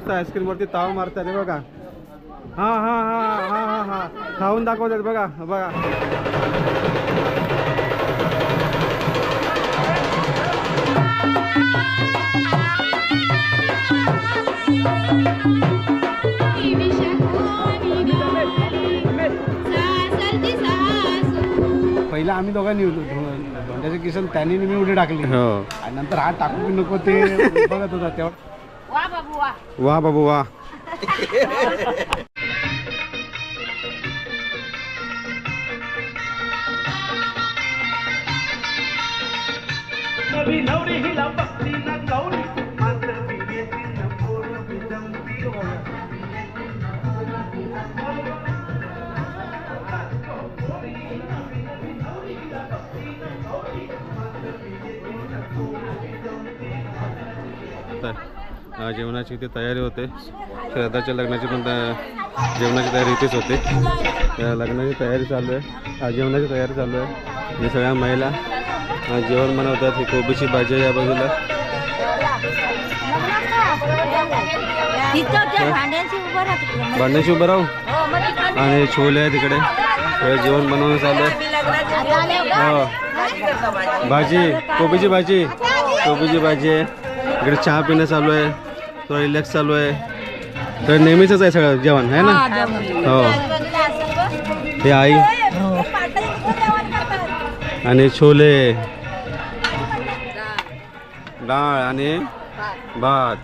मस्त आईस्क्रीम वरती ताव मारतात हे बघा. हा हा हा हा हा हा खाऊन दाखवतात बघा बघा. पहिला आम्ही दोघांनी धोंड्याचे किसन त्यांनी मी उडी टाकली आणि नंतर हात टाकू की नको ते बघत होता तेव्हा. वा बाबू वा, वा बाबू वा. जेवणाची इथे तयारी होते. श्रद्धाच्या लग्नाची पण जेवणाची तयारी इथेच होते. लग्नाची तयारी चालू आहे, जेवणाची तयारी चालू आहे. हे सगळ्या महिला जेवण बनवतात. ही कोबीची भाजी या बाजूला, भांड्याशी उभं राहू आणि छोले आहे तिकडे. जेवण बनवणं चालू आहे. हो भाजी, कोबीची भाजी, कोबीची भाजी आहे. इकडे चहा पिणं चालू आहे, थोडं रिलॅक्स चालू आहे. तर नेहमीच आहे सगळं जेवण आहे ना. हो हे आई आणि छोले, डाळ आणि भात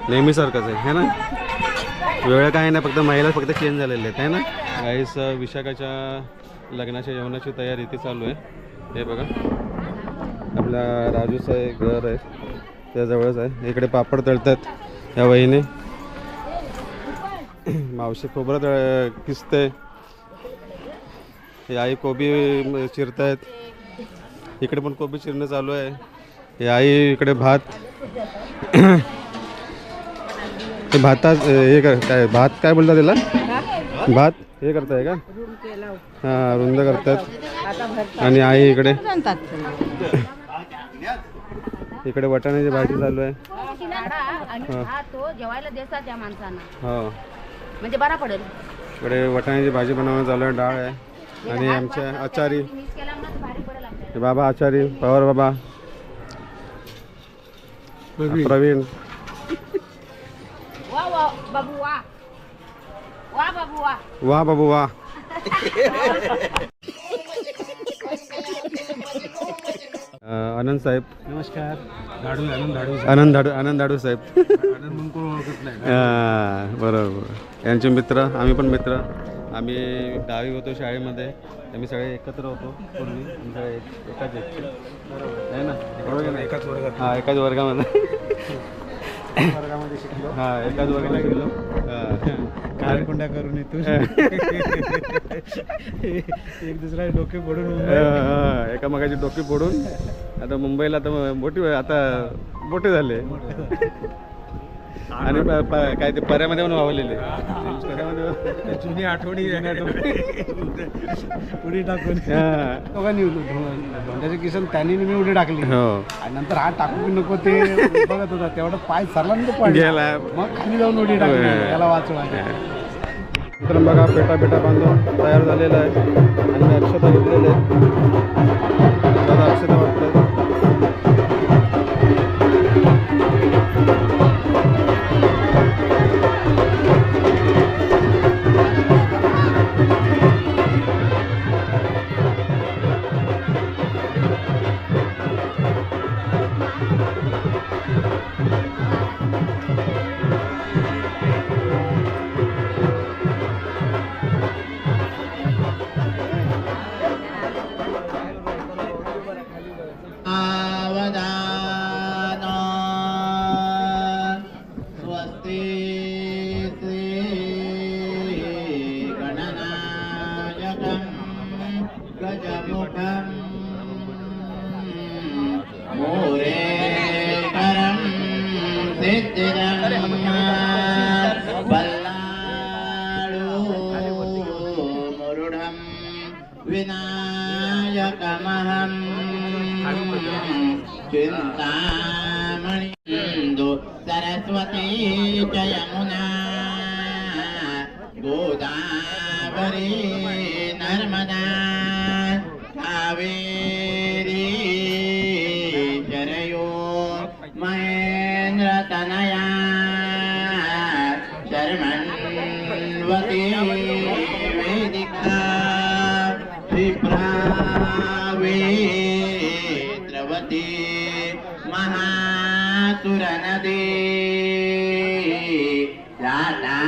नेहमीसारखंच आहे ना. वेळ काय नाही, फक्त महिला फक्त चेंज झालेले आहेत आहे ना. गाईस विशाखाच्या लग्नाच्या जेवणाची तयारी इथे चालू आहे. हे बघा आपल्या राजूचं एक घर आहे त्याजवळच आहे. इकडे पापड तळतात या वहिनी. मावशी खोबरं किसते. हे आई कोबी चिरतायत. इकडे पण कोबी चिरणं चालू आहे. हे आई इकडे भात हे भातात हे काय भात काय बोलतात त्याला, भात हे करताय का. हां रुंद करतात. आणि आई इकडे इकडे वाटाण्याची भाजी चालू आहे. हो म्हणजे बरा पडेल. इकडे वाटाण्याची भाजी बनवणं चालू आहे. डाळ आहे आणि आमच्या आचारी बाबा, आचारी पवार बाबा, प्रवीण. वा वा बाबू वा, वा बाबू वा, वा बाबू वा. आनंद साहेब नमस्कार. आनंद धाडू साहेब. बरोबर यांचे मित्र, आम्ही पण मित्र. आम्ही 10वी होतो शाळेमध्ये. आम्ही सगळे एकत्र होतो पूर्वी. एकाच आहे ना, बरोबर. एकाच वर्गात. हां एकाच वर्गामध्ये शिकलो. हां एकाच वर्गाला शिकलो. कारकुंडा करून येतो. एक दुसरा डोके फोडून एकामेकाची डोकी फोडून आता मुंबईला तर मोठे झाले. आणि काय ते पर्यामध्ये पण वावलेले. जुनी आठवणी उडी टाकून दोघांनी धोंड्याचे किसन त्यांनी मी उडी टाकली. हो आणि नंतर हात टाकू की नको ते बघत होता तेवढं पाय सरला गेला. मग खाली जाऊन उडी टाकली त्याला वाचवायला. तर बघा पेटा बांधून तयार झालेला आहे आणि अक्षता घेतलेले आहेत. अक्षता वाटतात. विनायकमहं चिन्तामणि सरस्वती च यमुना गोदावरी नर्मदा कावेरी शरयो महेन्द्रतनया शर्मण्वती वेदिका विप्रावेत्रवती महासुरनदी जाता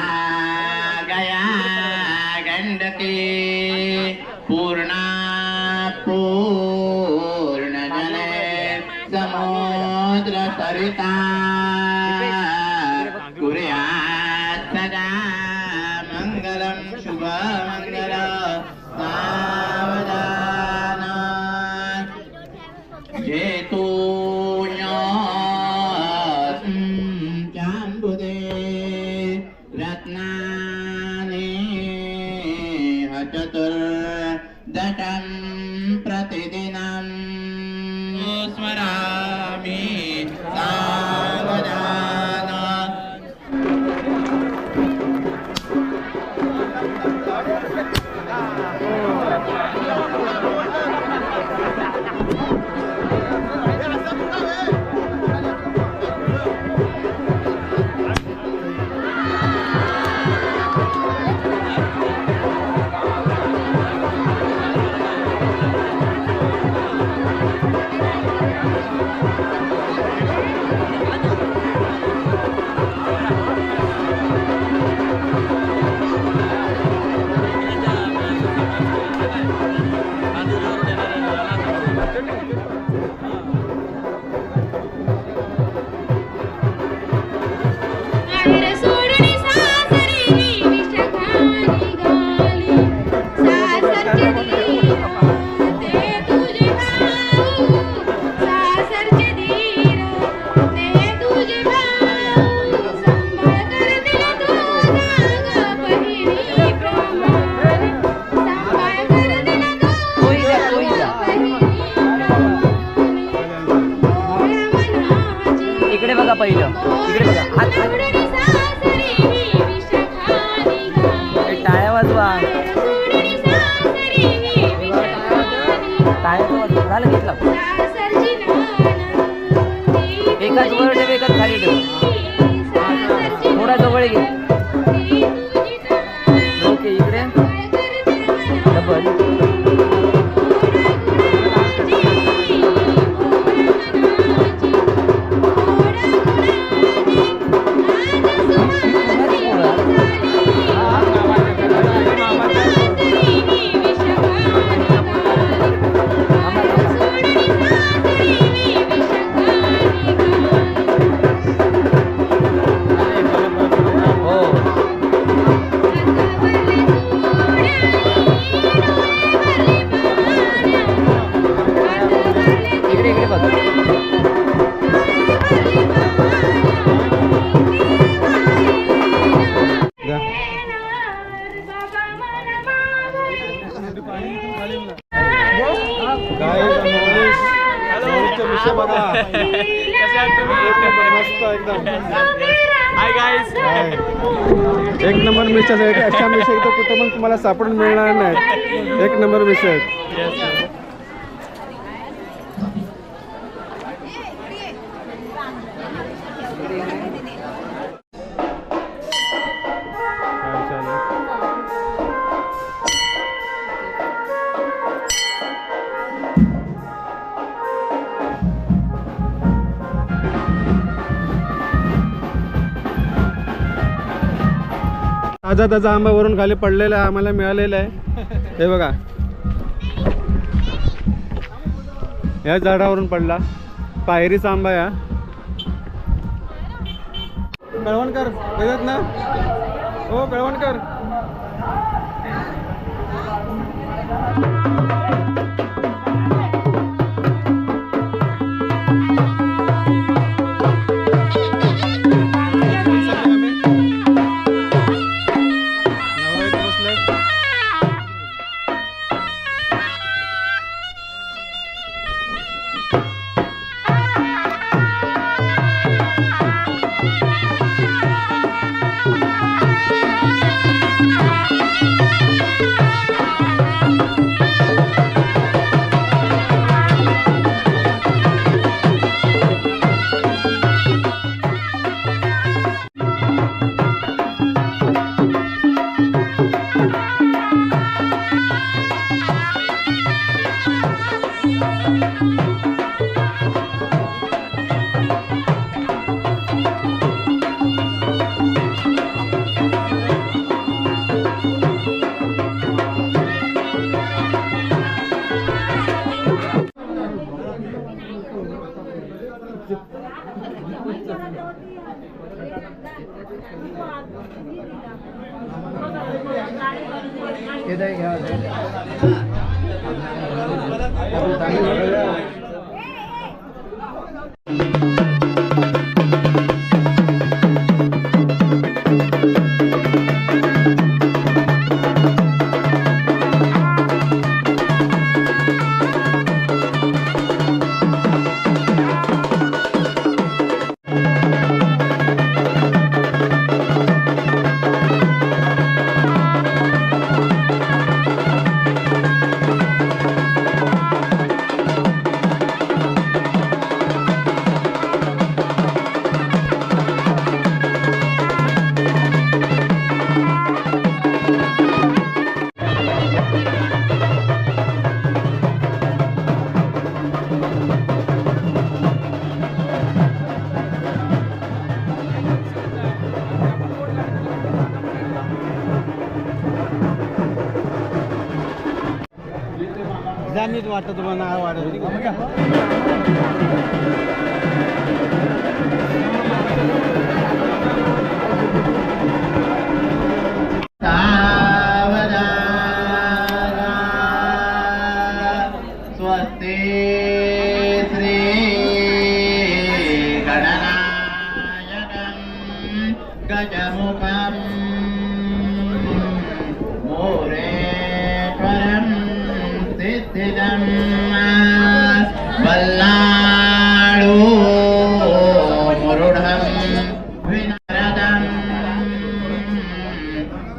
गया गंडकी पूर्णा पूर्ण जले समुद्र सरिता कुर्यात् सदा मंगलम शुभ मंगल सावधान जाम्बुदे रत्नानि चतुर्दशं प्रतिदिनं स्मरामि सावधान इकडे बघा पहिलं इकडे बघा हात टाळ्या वाजवा टाळ्या वाजवा झालं घेतलं एकाच वर ठेव एकाच खाली ठेव थोडा जवळ घे ओके इकडे डबल एक नंबर मिरच्या आहेत अशा मिरच्या तर कुठं पण तुम्हाला सापडून मिळणार नाही एक नंबर मिरच्या आहेत ताजा ताजा आंबा वरून खाली पडलेला आहे आम्हाला मिळालेला आहे हे बघा या झाडावरून पडला पायरीचा आंबा या कळवणकर येतात ना हो कळवणकर नीट वाटतं तुम्हाला नाही वाटत स्वस्ति श्री गणनायकं गजमुखं मोरेश्वरं सिद्धिदं बल्लाळु मुरुडं विनारदं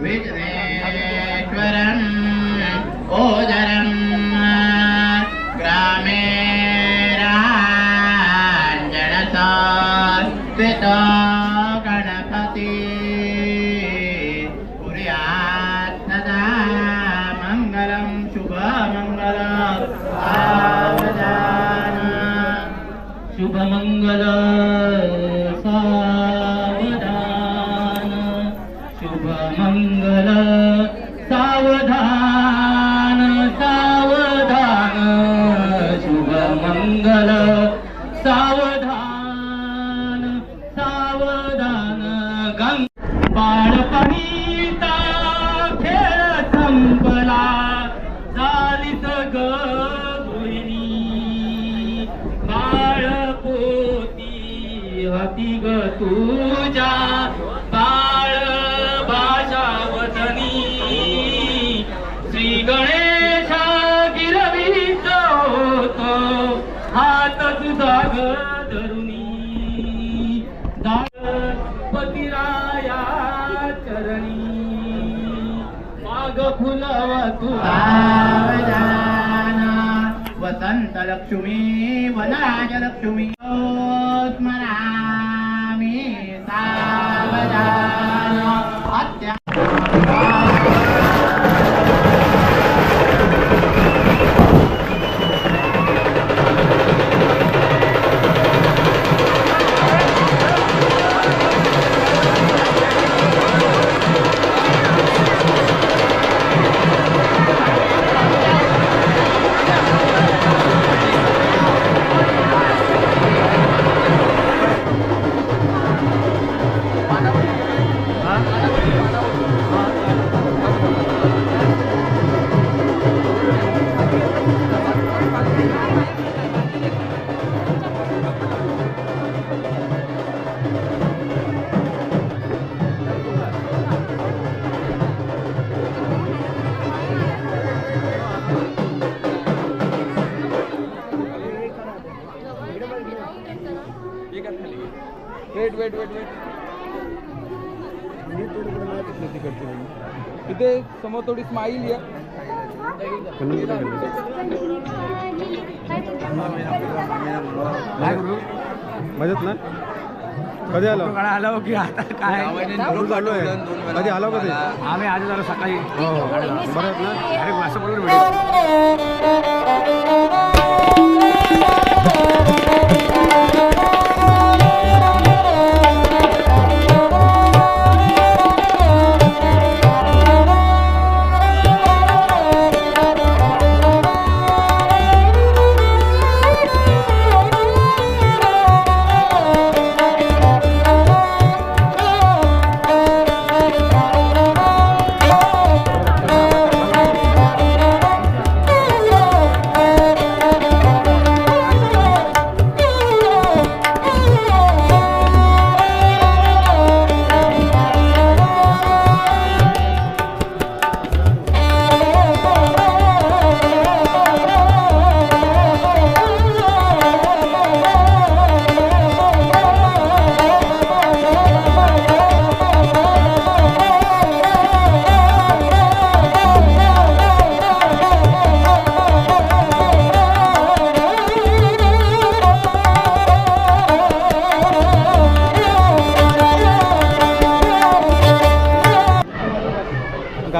विघ्नेश्वरं ओजरं ग्रामे राञ्जनसंस्थितो गणपति कुर्यात् सदा मङ्गलं शुभमङ्गलं सावधान शुभमङ्गल सावधान शुभमङ्गल सावधान सावधान शुभमङ्गल सावधान सावधान गंग बाळपणीचा खेळ संपला झालीच ग गृहिणी बाळपोती होती ग तुझ्या बाळ भाषावतनी श्री गणेश गिरवीच होतो हात तुझा ग धरुणी पतिराया चरणी माग फुलव तू वसंत लक्ष्मी वनराज लक्ष्मी स्मरामि सावधान अत्या इथे समोर थोडी स्माईल या मजेत ना कधी आलो आलो की आता काय चालू आहे कधी आलो कधी आम्ही आज झालो सकाळी हो बरं आहेत ना अरे असं बोलून भेटेल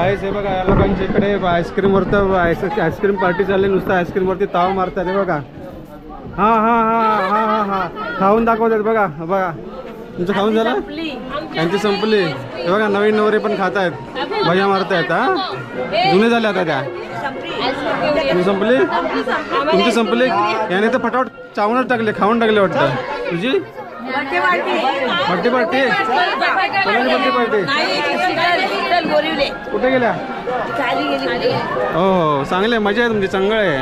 गाईस हे बघा या लोकांच्या इकडे आईस्क्रीमवरती आईस्क्रीम पार्टी चालली, नुसतं आईस्क्रीमवरती ताव मारतात हे बघा. हा हा हा हा हा हा खाऊन दाखवतात बघा बघा. तुमचं खाऊन झालं? त्यांची संपली. हे बघा नवीन नवरे पण खात आहेत, भैया मारतायत. हा जुने झाले आता त्या. तुमची संपली? तुमची संपली? याने तर फटाफट चावूनच टाकले, खाऊन टाकले वाटतं. तुझी बर्थडे पार्टी बर्थडे पार्टी कुठे गेल्या? हो हो चांगले मजा आहे तुमची, चांगलं आहे.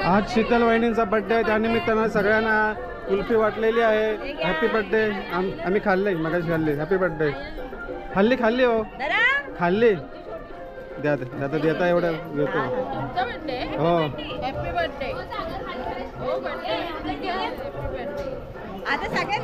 आज शीतल वहिनींचा बर्थडे आहे, त्यानिमित्तानं सगळ्यांना कुल्फी वाटलेली आहे. Happy birthday. आम्ही खाल्ले, मगाशी खाल्ली. Happy birthday. खाल्ली हो, खाल्ली. द्या आता देता एवढं घेतो. हो आता सगळे